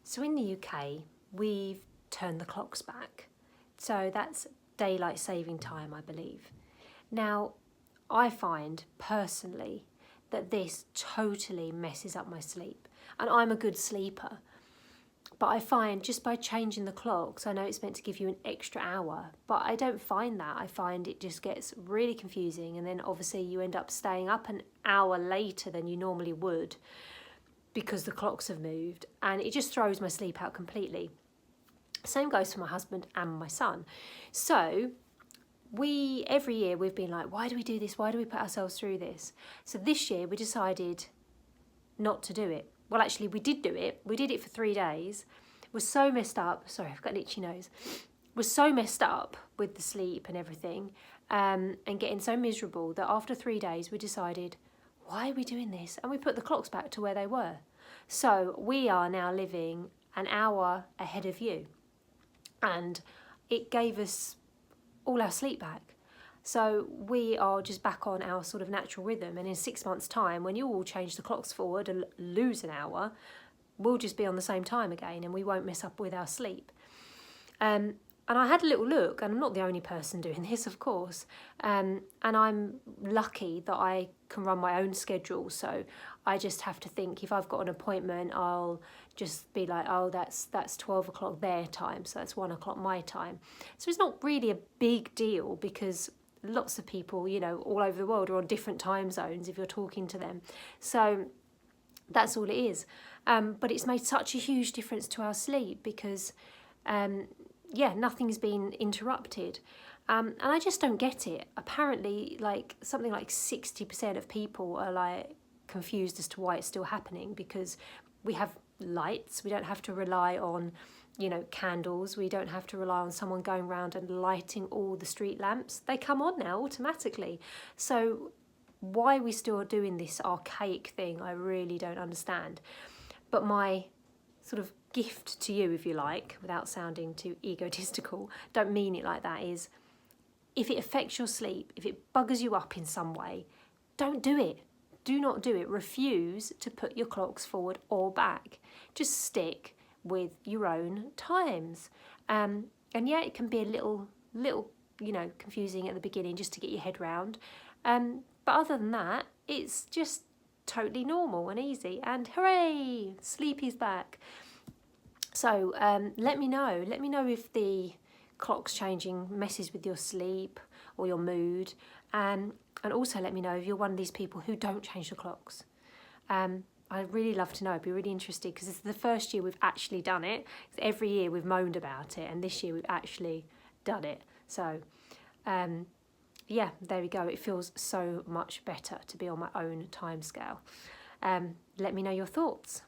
So in the UK, we've turned the clocks back. So that's daylight saving time, I believe. Now, I find personally that this totally messes up my sleep. And I'm a good sleeper. But I find just by changing the clocks, I know it's meant to give you an extra hour, but I don't find that. I find it just gets really confusing, and then obviously you end up staying up an hour later than you normally would because the clocks have moved, and it just throws my sleep out completely. Same goes for my husband and my son. So every year we've been like, why do we do this? Why do we put ourselves through this? So this year we decided not to do it. Well, actually, we did do it. We did it for 3 days. We're so messed up. Sorry, I've got an itchy nose. We're so messed up with the sleep and everything, and getting so miserable that after 3 days we decided, why are we doing this? And we put the clocks back to where they were. So we are now living an hour ahead of you. And it gave us all our sleep back. So we are just back on our sort of natural rhythm, and in 6 months' time, when you all change the clocks forward and lose an hour, we'll just be on the same time again, and we won't mess up with our sleep. And I had a little look, and I'm not the only person doing this, of course, and I'm lucky that I can run my own schedule, so I just have to think if I've got an appointment, I'll just be like, oh, that's 12 o'clock their time, so that's 1 o'clock my time. So it's not really a big deal because lots of people, you know, all over the world are on different time zones if you're talking to them. So that's all it is. But it's made such a huge difference to our sleep because, nothing's been interrupted. And I just don't get it. Apparently, something like 60% of people are like confused as to why it's still happening because we have lights. We don't have to rely on candles. We don't have to rely on someone going around and lighting all the street lamps. They come on now automatically. So why we still are doing this archaic thing, I really don't understand. But my sort of gift to you, if you like, without sounding too egotistical, don't mean it like that, is if it affects your sleep, if it buggers you up in some way, don't do it. Do not do it. Refuse to put your clocks forward or back. Just stick with your own times. And yeah, it can be a little confusing at the beginning just to get your head round. But other than that, it's just totally normal and easy. And hooray, sleep is back. So let me know. Let me know if the clock's changing messes with your sleep or your mood. And also let me know if you're one of these people who don't change the clocks. I'd really love to know. I'd be really interested because it's the first year we've actually done it. Every year we've moaned about it, and this year we've actually done it. So, yeah, there we go. It feels so much better to be on my own time scale. Let me know your thoughts.